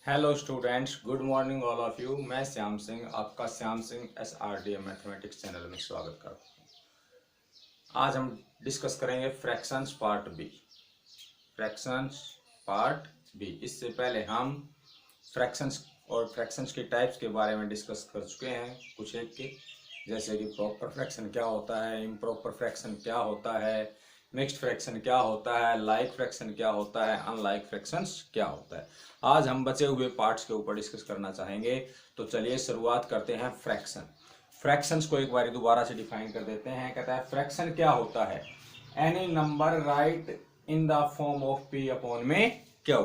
Hello students, good morning all of you. मैं श्याम सिंह, आपका Shyam Singh SRDM mathematics channel में स्वागत करता हूँ। आज हम डिस्कस करेंगे fractions part B. Fractions part B. इससे पहले हम फ्रैक्शंस और फ्रैक्शंस के टाइप्स के बारे में डिस्कस कर चुके हैं कुछ एक के, जैसे कि प्रॉपर फ्रैक्शन क्या होता है, इम्प्रॉपर फ्रैक्शन क्या होता है, मिक्स्ड फ्रैक्शन क्या होता है, लाइक फ्रैक्शन क्या होता है, अनलाइक फ्रैक्शंस क्या होता है। आज हम बचे हुए पार्ट्स के ऊपर डिस्कस करना चाहेंगे। तो चलिए शुरुआत करते हैं फ्रैक्शन। फ्रैक्शंस को एक बार दोबारा से डिफाइन कर देते हैं। कहता है फ्रैक्शन क्या होता है, any number write in the form of P upon में क्यू।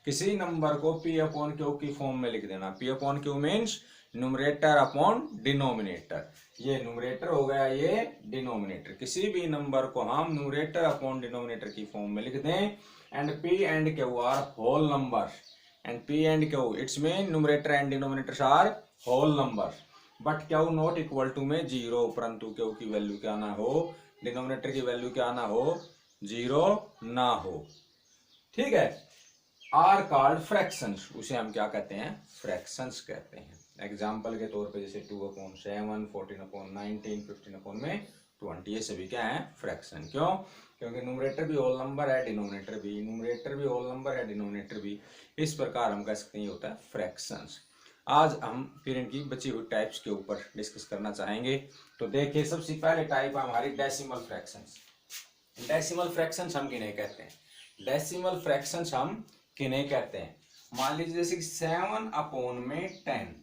किसी नंबर को पी अपॉन क्यू की फॉर्म में लिख देना। P upon Q means numerator upon denominator. ये न्यूमरेटर हो गया, ये डिनोमिनेटर। किसी भी नंबर को हम न्यूमरेटर अपॉन डिनोमिनेटर की फॉर्म में लिख दें। And P and Q are whole number. And P and Q it's mean numerator and denominators are whole number. But Q not equal to में जीरो, परंतु क्यू की value क्या ना हो, डिनोमिनेटर की वैल्यू क्या ना हो, जीरो ना हो। ठीक है। आर कॉल्ड फ्रैक्शंस, उसे हम क्या कहते हैं, फ्रैक्शंस कहते हैं। एग्जाम्पल के तौर पे जैसे 2/7, 14/19, 15/20, ये सभी क्या है, फ्रैक्शन। क्यों? क्योंकि न्यूमरेटर भी होल नंबर है, डिनोमिनेटर भी, न्यूमरेटर भी होल नंबर है, डिनोमिनेटर भी। इस प्रकार हम कह सकते हैं ये होता है फ्रैक्शंस। आज हम फिर इनकी बची हुई टाइप्स के ऊपर डिस्कस करना चाहेंगे। तो देखिए, सबसे पहले टाइप हमारी डेसिमल फ्रैक्शंस। डेसिमल फ्रैक्शंस हम किन्हें कहते हैं? डेसिमल फ्रैक्शंस हम किन्हें कहते हैं? मान लीजिए जैसे कि 7/10,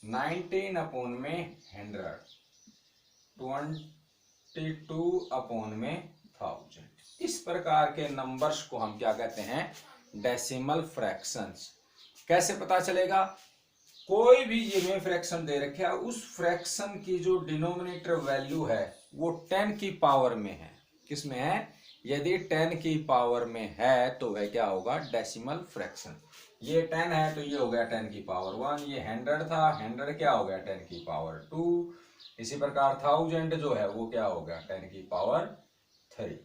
19/100, 22/1000, इस प्रकार के नंबर्स को हम क्या कहते हैं, डेसिमल फ्रैक्शंस। कैसे पता चलेगा? कोई भी ये में फ्रैक्शन दे रखे है, उस फ्रैक्शन की जो डिनोमिनेटर वैल्यू है वो 10 की पावर में है। किस में है? यदि 10 की पावर में है तो वह क्या होगा, डेसिमल फ्रैक्शन। ये 10 है तो ये हो गया 10 की पावर 1। ये 100 था, 100 क्या हो गया, 10 की पावर 2। इसी प्रकार 1000 जो है वो क्या हो गया, 10 की पावर 3।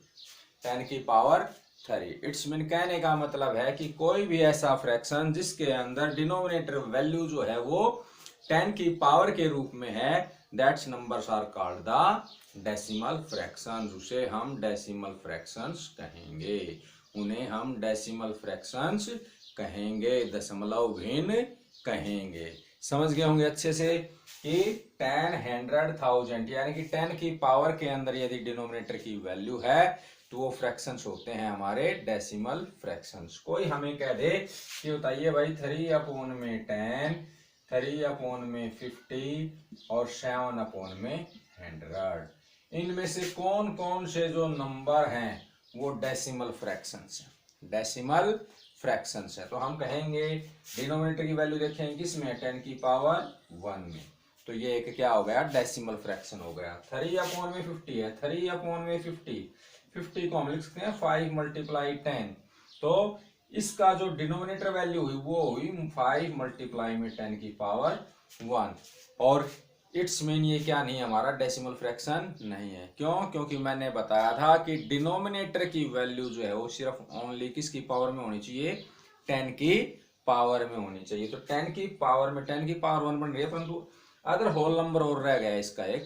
10 की पावर 3। इट्स मीन, कहने का मतलब है कि कोई भी ऐसा फ्रैक्शन जिसके अंदर डिनोमिनेटर वैल्यू जो है वो 10 की पावर के रूप में है, that's numbers are called the decimal fractions. उसे हम डेसिमल फ्रैक्शंस कहेंगे। उन्हें हम डेसिमल फ्रैक्शंस कहेंगे, दशमलव भिन्न कहेंगे। समझ गए होंगे अच्छे से कि 10, 100, 1000 यानी कि 10 की पावर के अंदर यदि डिनोमिनेटर की वैल्यू है तो वो फ्रैक्शंस होते हैं हमारे डेसिमल फ्रैक्शंस। कोई हमें कह दे कि बताइए भाई 3/10, 3/50 और 7/100, इनमें से कौन कौन से जो नंबर हैं वो डेसिमल फ्रैक्शंस हैं, डेसिमल फ्रैक्शंस है। तो हम कहेंगे डिनोमिनेटर की वैल्यू देखें किसमें, 10 की पावर 1 में। तो ये एक क्या हो गया, डेसिमल फ्रैक्शन हो गया। 3/50 है, 3/50, 50 को हम लिख सकते हैं 5 × 10। तो इसका जो डिनोमिनेटर वैल्यू हुई वो हुई 5 × 10 की पावर 1। और इट्स मीन ये क्या नहीं, हमारा डेसिमल फ्रैक्शन नहीं है। क्यों? क्योंकि मैंने बताया था कि डिनोमिनेटर की वैल्यू जो है वो सिर्फ ओनली किसकी पावर में होनी चाहिए, 10 की पावर में होनी चाहिए। तो 10 की पावर में 10 की पावर 1 बन रही है, परंतु अदर होल नंबर और रह गया, इसका एक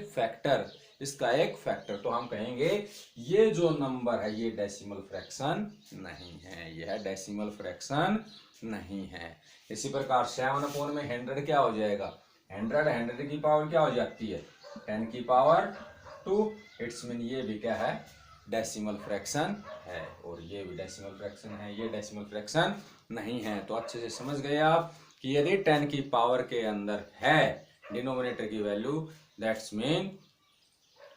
फैक्टर, इसका एक फैक्टर। तो हम कहेंगे ये जो नंबर है ये डेसिमल फ्रैक्शन नहीं है, यह डेसिमल फ्रैक्शन नहीं है। इसी प्रकार 7/100 क्या हो जाएगा, 100 की पावर क्या हो जाती है, 10 की पावर 2। इट्स मीन ये भी क्या है, डेसिमल फ्रैक्शन है। और ये भी डेसिमल फ्रैक्शन है, ये डेसिमल फ्रैक्शन नहीं है। तो अच्छे से समझ गए आप कि यदि 10 की पावर के अंदर है डिनोमिनेटर की value, that's mean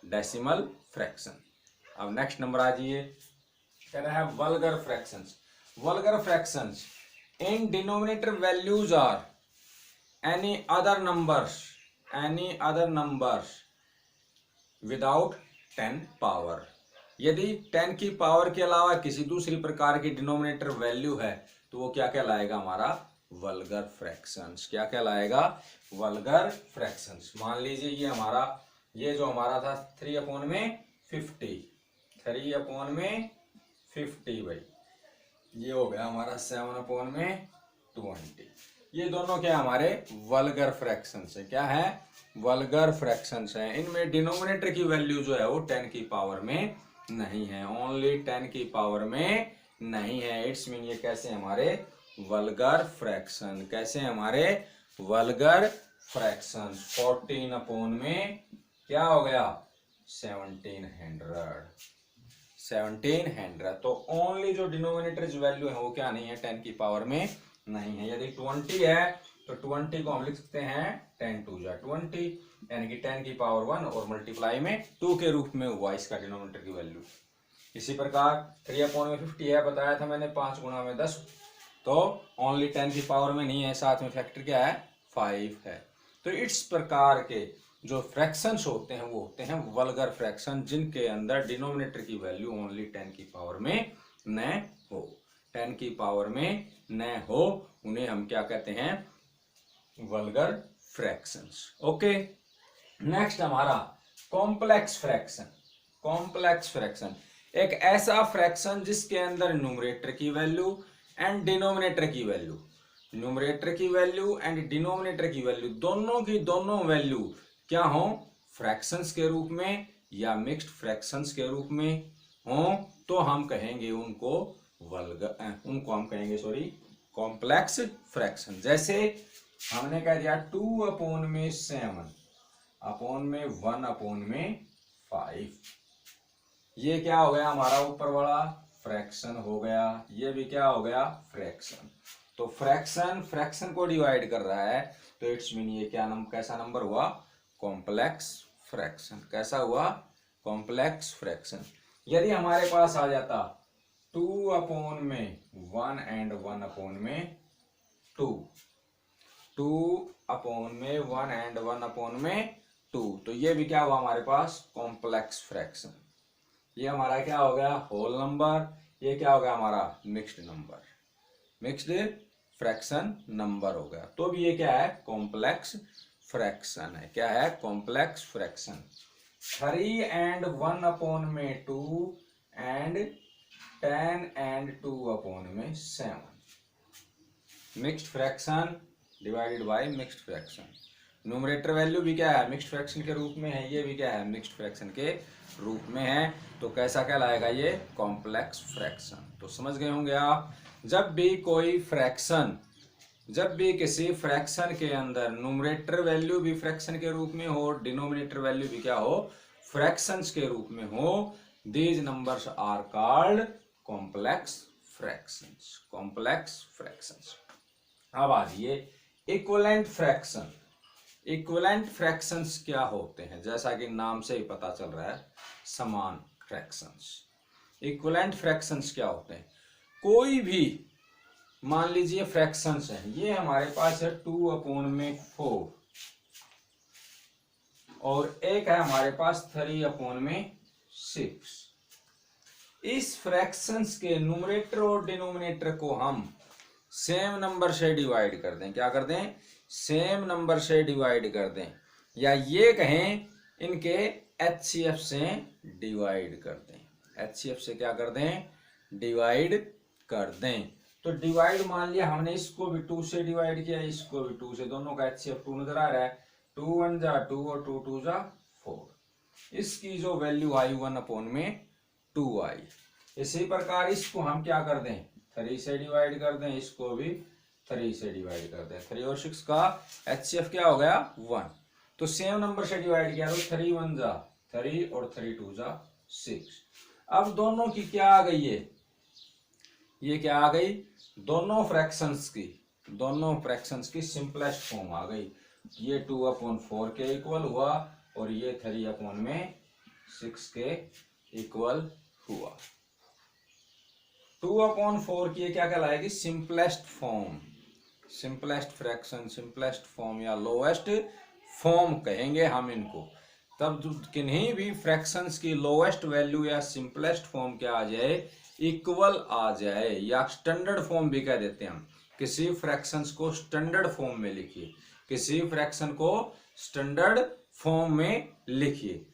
decimal fraction. अब नेक्स्ट नंबर आ जाइए, कह रहा है vulgar fractions. Vulgar fractions in denominator values are any other numbers without 10 power. यदि 10 की पावर के अलावा किसी दूसरी प्रकार की डिनोमिनेटर वैल्यू है तो वो क्या कहलाएगा, हमारा वल्गर फ्रैक्शंस। क्या कहलाएगा, वल्गर फ्रैक्शंस। मान लीजिए ये हमारा, ये जो हमारा था 3/50, 3/50 भाई, ये हो गया हमारा 7/20। ये दोनों क्या हमारे वल्गर फ्रैक्शंस है। क्या है? वल्गर फ्रैक्शंस है। इनमें डिनोमिनेटर की वैल्यू जो है वो 10 की पावर में नहीं है, ओनली 10 की पावर में नहीं है। इट्स मीन ये कैसे हमारे वल्गर फ्रैक्शन, कैसे हमारे वल्गर फ्रैक्शन। 14 क्या हो गया? 1700। तो ओनली जो डिनोमिनेटर वैल्यू है वो क्या नहीं है, 10 की पावर में नहीं है। यदि 20 है तो 20 को हम लिख सकते हैं 10 2 जा 20, यानी कि 10 की पावर 1 और मल्टीप्लाई में 2 के रूप में हुआ इसका डिनोमिनेटर की वैल्यू। इसी प्रकार 3/50 है, बताया था मैंने 5 गुणा में 10, तो ओनली 10 की पावर में नहीं है, साथ में फैक्टर क्या है 5 है। तो इस प्रकार के जो फ्रैक्शंस होते हैं वो होते हैं वल्गर फ्रैक्शन, जिनके अंदर डिनोमिनेटर की वैल्यू ओनली 10 की पावर में न हो, 10 की पावर में न हो, उन्हें हम क्या कहते हैं? Vulgar fractions. ओके, नेक्स्ट हमारा कॉम्प्लेक्स फ्रैक्शन। कॉम्प्लेक्स फ्रैक्शन एक ऐसा फ्रैक्शन जिसके अंदर न्यूमरेटर की वैल्यू एंड डिनोमिनेटर की वैल्यू, न्यूमरेटर की वैल्यू एंड डिनोमिनेटर की वैल्यू, दोनों की दोनों वैल्यू क्या हो? फ्रैक्शंस के रूप में या मिक्स्ड फ्रैक्शंस के रूप में हो, तो हम कहेंगे उनको उनको हम कहेंगे कॉम्प्लेक्स फ्रैक्शन। जैसे हमने कह दिया 2/7 अपॉन में 1/5, ये क्या हो गया हमारा ऊपर वाला फ्रैक्शन हो गया, ये भी क्या हो गया फ्रैक्शन। तो फ्रैक्शन फ्रैक्शन को डिवाइड कर रहा है, तो इट्स मीन ये क्या कैसा नंबर हुआ? Complex fraction. कैसा हुआ? Complex fraction. यदि हमारे पास आ जाता 2/1 एंड 1/2, 2/1 एंड 1/2, तो ये भी क्या हुआ हमारे पास? Complex fraction. ये हमारा क्या हो गया? Whole number. ये क्या हो गया हमारा? Mixed number, mixed fraction number हो गया। तो भी ये क्या है? कॉम्प्लेक्स फ्रैक्शन है। क्या है? Complex fraction. 3 and 1/2 and 10 and 2/7, mixed fraction divided by mixed fraction. Numerator value भी क्या है? मिक्स्ड फ्रैक्शन के रूप में है, ये भी क्या है? मिक्स्ड फ्रैक्शन के रूप में है। तो कैसा कहलाएगा ये? Complex fraction. तो समझ गए होंगे आप, जब भी कोई फ्रैक्शन, जब भी किसी फ्रैक्शन के अंदर न्यूमरेटर वैल्यू भी फ्रैक्शन के रूप में हो, डिनोमिनेटर वैल्यू भी क्या हो? फ्रैक्शंस के रूप में हो, these numbers are called complex fractions. Complex fractions. अब आइए इक्विवेलेंट फ्रैक्शन। इक्विवेलेंट फ्रैक्शंस क्या होते हैं? जैसा कि नाम से ही पता चल रहा है, समान फ्रैक्शंस। इक्विवेलेंट फ्रैक्शंस क्या होते हैं? कोई भी मान लीजिए फ्रैक्शंस है, ये हमारे पास है 2/4 और एक है हमारे पास 3/6। इस फ्रैक्शंस के न्यूमरेटर और डिनोमिनेटर को हम सेम नंबर से डिवाइड कर दें। क्या कर दें? सेम नंबर से डिवाइड कर दें, या ये कहें इनके HCF से डिवाइड कर दें। HCF से क्या कर दें? डिवाइड कर दें। तो डिवाइड मान लिया हमने, इसको भी 2 से डिवाइड किया, इसको भी 2 से, दोनों का HCF 2 नजर आ रहा है। 2 1 जा 2 और 2 2 जा 4। इसकी जो वैल्यू आई 1/2 आई। इसी प्रकार इसको हम क्या कर दें? 3 से डिवाइड कर दें, इसको भी 3 से डिवाइड कर दें। 3 और 6 का HCF क्या हो गया? 1। तो सेम नंबर से डिवाइड किया तो 3 1 जा 3 और 3 2 जा 6। अब दोनों की क्या आ गई है? ये क्या आ गई? दोनों फ्रैक्शंस की सिंपलेस्ट फॉर्म आ गई। ये 2/4 के इक्वल हुआ और ये 3/6 के इक्वल हुआ। 2/4 की ये क्या कहलाएगी? Simplest form, simplest fraction, simplest form या लोएस्ट फॉर्म कहेंगे हम इनको। तब किन्हीं भी फ्रैक्शंस की लोएस्ट वैल्यू या सिंपलेस्ट फॉर्म क्या आ जाए? इक्वल आ जाए, या स्टैंडर्ड फॉर्म भी कह देते हैं हम। किसी फ्रैक्शंस को स्टैंडर्ड फॉर्म में लिखिए, किसी फ्रैक्शन को स्टैंडर्ड फॉर्म में लिखिए,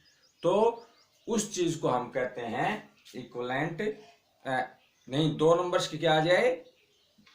तो उस चीज को हम कहते हैं इक्विवेलेंट नहीं, दो नंबर्स की क्या आ जाए,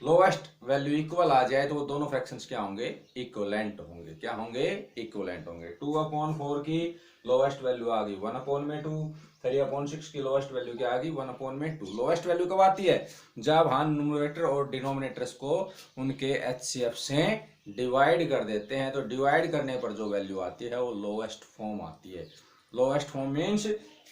लोएस्ट वैल्यू इक्वल आ जाए तो वो दोनों फ्रैक्शंस क्या होंगे, इक्वलेंट होंगे। क्या होंगे, इक्वलेंट होंगे। 2/4 की लोएस्ट वैल्यू आ गई 1/2, 3/6 की लोएस्ट वैल्यू क्या आ गई 1/2। लोएस्ट वैल्यू कब आती है, जब हम न्यूमरेटर और डिनोमिनेटर्स को उनके एचसीएफ से डिवाइड कर देते हैं, तो डिवाइड करने पर जो वैल्यू आती है वो लोएस्ट फॉर्म आती है। लोएस्ट फॉर्म मीन्स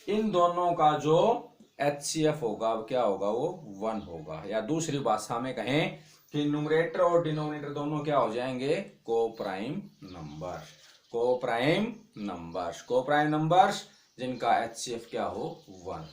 इन दोनों का जो एचसीएफ होगा अब क्या होगा, वो 1 होगा। या दूसरी भाषा में कहें कि न्यूमरेटर और डिनोमिनेटर दोनों क्या हो जाएंगे, coprime number. Coprime numbers, coprime numbers जिनका एचसीएफ क्या हो 1।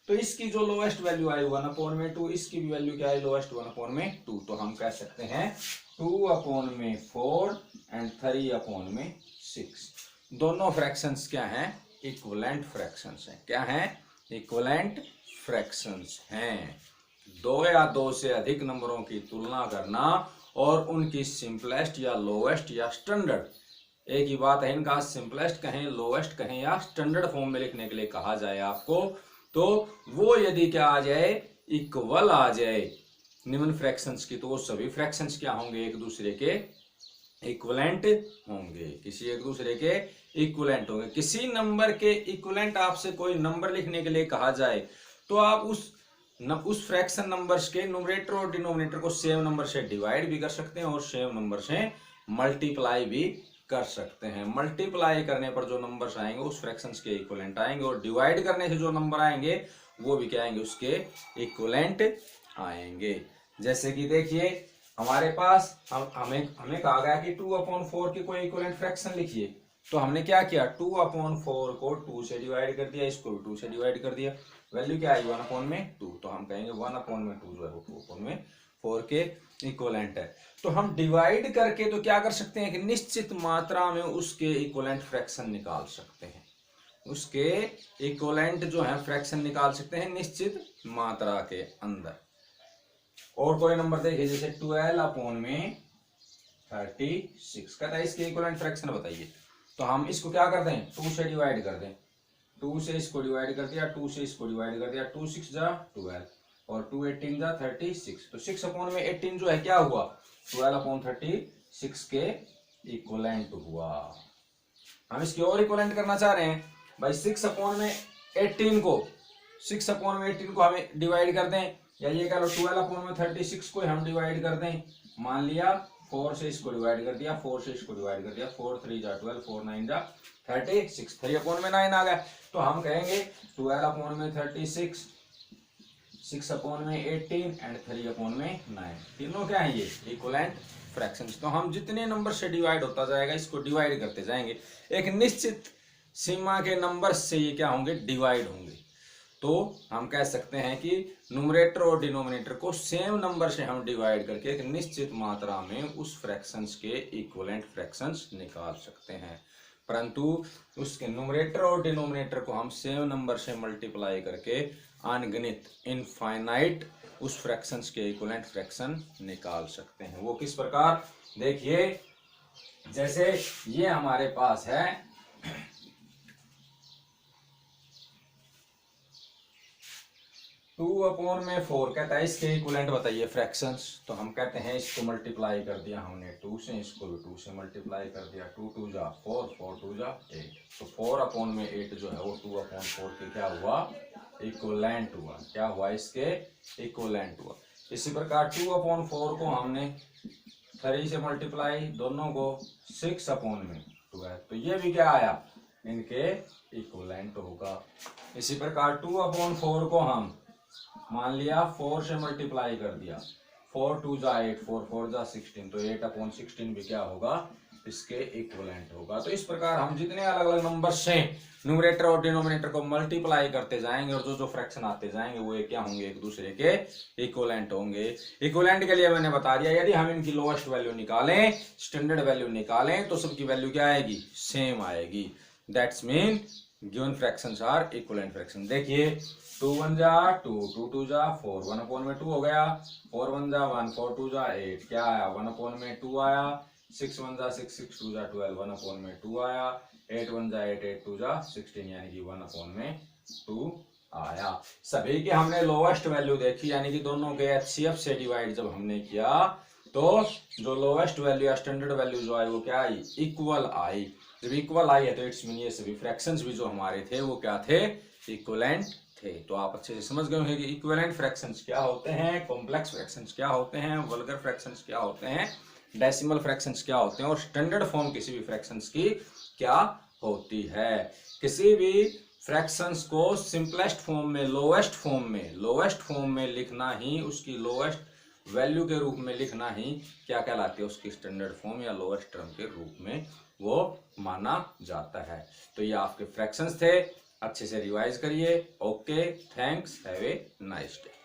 तो इसकी जो लोएस्ट वैल्यू आई 1/2, इसकी भी वैल्यू क्या आई लोएस्ट 1/2। तो हम कह सकते हैं 2/4 एंड 3/6 दोनों फ्रैक्शंस क्या हैं, इक्विवेलेंट फ्रैक्शंस हैं। क्या हैं, इक्विवेलेंट फ्रैक्शंस हैं। दो या दो से अधिक नंबरों की तुलना करना और उनकी सिंपलेस्ट या लोएस्ट या स्टैंडर्ड, एक ही बात है, इनका सिंपलेस्ट कहें, लोएस्ट कहें या स्टैंडर्ड फॉर्म में लिखने के लिए कहा जाए आपको, तो वो यदि क्या आ जाए, इक्वल आ जाए निम्न फ्रैक्शंस की, तो वो सभी फ्रैक्शंस क्या होंगे, एक दूसरे के इक्विवेलेंट होंगे। किसी एक दूसरे के इक्विवेलेंट होंगे। किसी नंबर के इक्विवेलेंट आपसे कोई नंबर लिखने के लिए कहा जाए तो आप उस फ्रैक्शन नंबर्स के न्यूमरेटर और डिनोमिनेटर को सेम नंबर से डिवाइड भी कर सकते हैं और सेम नंबर से मल्टीप्लाई भी कर सकते हैं। मल्टीप्लाई करने पर जो नंबर्स आएंगे उस फ्रैक्शंस के इक्विवेलेंट आएंगे और डिवाइड करने से जो नंबर आएंगे वो भी क्या आएंगे, उसके इक्विवेलेंट आएंगे। जैसे कि देखिए हमारे पास हमें कहा गया कि 2/4 की कोई इक्विवेलेंट फ्रैक्शन लिखिए, तो हमने क्या किया, 2/4 को 2 से डिवाइड कर दिया, इसको भी 2 से डिवाइड कर दिया, वैल्यू क्या आई 1/2। तो हम कहेंगे 1/2 जो है वो 2/4 के इक्विवेलेंट है। तो हम डिवाइड करके तो क्या कर सकते हैं कि निश्चित मात्रा में उसके इक्विवेलेंट फ्रैक्शन निकाल सकते हैं। उसके इक्विवेलेंट जो है फ्रैक्शन निकाल सकते हैं निश्चित मात्रा के अंदर। और कोई नंबर देखिए, जैसे 12/36 कहता है इसके इक्विवेलेंट फ्रैक्शन बताइए। तो हम इसको क्या कर दें, 2 से डिवाइड कर दें, 2 से इसको डिवाइड कर दिया, 2 से इसको डिवाइड कर दिया, 2 6 जा 12 और 2 18 जा 36। तो 6/18 जो है क्या हुआ, 12/36 के इक्विवेलेंट हुआ। हम इसकी और इक्विवेलेंट करना चाह रहे हैं भाई, 6/18 को 6/18 को हमें डिवाइड कर दें, या ये कह लो 12/36 को हम डिवाइड कर दें। मान लिया 4 से इसको डिवाइड कर दिया, 4 से इसको डिवाइड कर दिया, 4 3 जा 12, 4 9 जा 36, 3/9 आ गया। तो हम कहेंगे 12/36, 6/18 एंड 3/9 तीनों क्या है, ये इक्विवेलेंट फ्रैक्शंस। तो हम जितने नंबर से डिवाइड होता जाएगा इसको डिवाइड करते जाएंगे, एक निश्चित सीमा के नंबर से ये क्या होंगे, डिवाइड होंगे। तो हम कह सकते हैं कि न्यूमरेटर और डिनोमिनेटर को सेम नंबर से हम डिवाइड करके एक निश्चित मात्रा में उस फ्रैक्शंस के इक्विवेलेंट फ्रैक्शंस निकाल सकते हैं, परंतु उसके न्यूमरेटर और डिनोमिनेटर को हम सेम नंबर से मल्टीप्लाई करके अनगिनत इनफाइनाइट उस फ्रैक्शंस के इक्विवेलेंट फ्रैक्शन निकाल सकते हैं। वो किस प्रकार, देखिए जैसे ये हमारे पास है 2/4 कहता है इसके इक्विवेलेंट बताइए फ्रैक्शंस। तो हम कहते हैं इसको मल्टीप्लाई कर दिया हमने 2 से, इसको भी 2 से मल्टीप्लाई कर दिया, 2 2 जा 4, 4 2 जा 8। तो 4/8 जो है वो 2/4 के क्या हुआ, इक्विवेलेंट हुआ। क्या हुआ, इसके इक्विवेलेंट हुआ। इसी प्रकार 2/4 को हमने 3 से मल्टीप्लाई, दोनों को 6/2 है, तो ये भी क्या आया, इनके इक्विवेलेंट होगा। इसी प्रकार 2/4 को हम मान लिया 4 से मल्टीप्लाई कर दिया, 4 2 जा 8, 4 4 जा 16, तो 8/16 भी क्या होगा, इसके इक्विवेलेंट होगा। तो इस प्रकार हम जितने अलग अलग नंबर से न्यूमरेटर और डिनोमिनेटर को मल्टीप्लाई करते जाएंगे और जो जो फ्रैक्शन आते जाएंगे वो क्या होंगे, एक दूसरे के इक्विवेलेंट होंगे। इक्विवेलेंट के लिए मैंने बता दिया, यदि हम इनकी लोएस्ट वैल्यू निकालें, स्टैंडर्ड वैल्यू निकालें, तो सबकी वैल्यू क्या आएगी, सेम आएगी। That's mean given fractions are equivalent fraction. देखिए 2 1 जा 2, 2 2 जा 4, 1/2 हो गया, 4 1 जा 1, 4 2 जा 8, क्या आया 1/2 आया, 6 1 जा 6, 6 2 जा 12, 1/2 आया, 8 1 जा 8, 8 2 जा 16, यानी कि 1/2 आया। सभी की हमने लोवेस्ट वैल्यू देखी, यानी कि दोनों के HCF से डिवाइड जब हमने किया तो जो लोवेस्ट वैल्यू या स्टैंडर्ड वैल्यू जो आई वो क्या आई, इक्वल आई। जब इक्वल आई है तो इट्स मीन ये सभी फ्रैक्शंस भी जो हमारे थे वो क्या थे, इक्विवेलेंट थे। तो आप अच्छे से समझ गए होंगे कि इक्विवेलेंट फ्रैक्शंस क्या होते हैं, कॉम्प्लेक्स फ्रैक्शंस क्या होते हैं, वल्गर फ्रैक्शंस क्या होते हैं, डेसिमल फ्रैक्शंस क्या होते हैं और स्टैंडर्ड फॉर्म किसी भी फ्रैक्शंस की क्या होती है। किसी भी फ्रैक्शंस को सिंपलेस्ट फॉर्म में, लोवेस्ट फॉर्म में लिखना ही, उसकी लोवेस्ट वैल्यू के रूप में लिखना ही क्या कहलाती है, उसकी स्टैंडर्ड फॉर्म या लोवेस्ट टर्म के रूप में वो माना जाता है। तो ये आपके फ्रैक्शंस थे, अच्छे से रिवाइज करिए। Okay, thanks, have a nice day.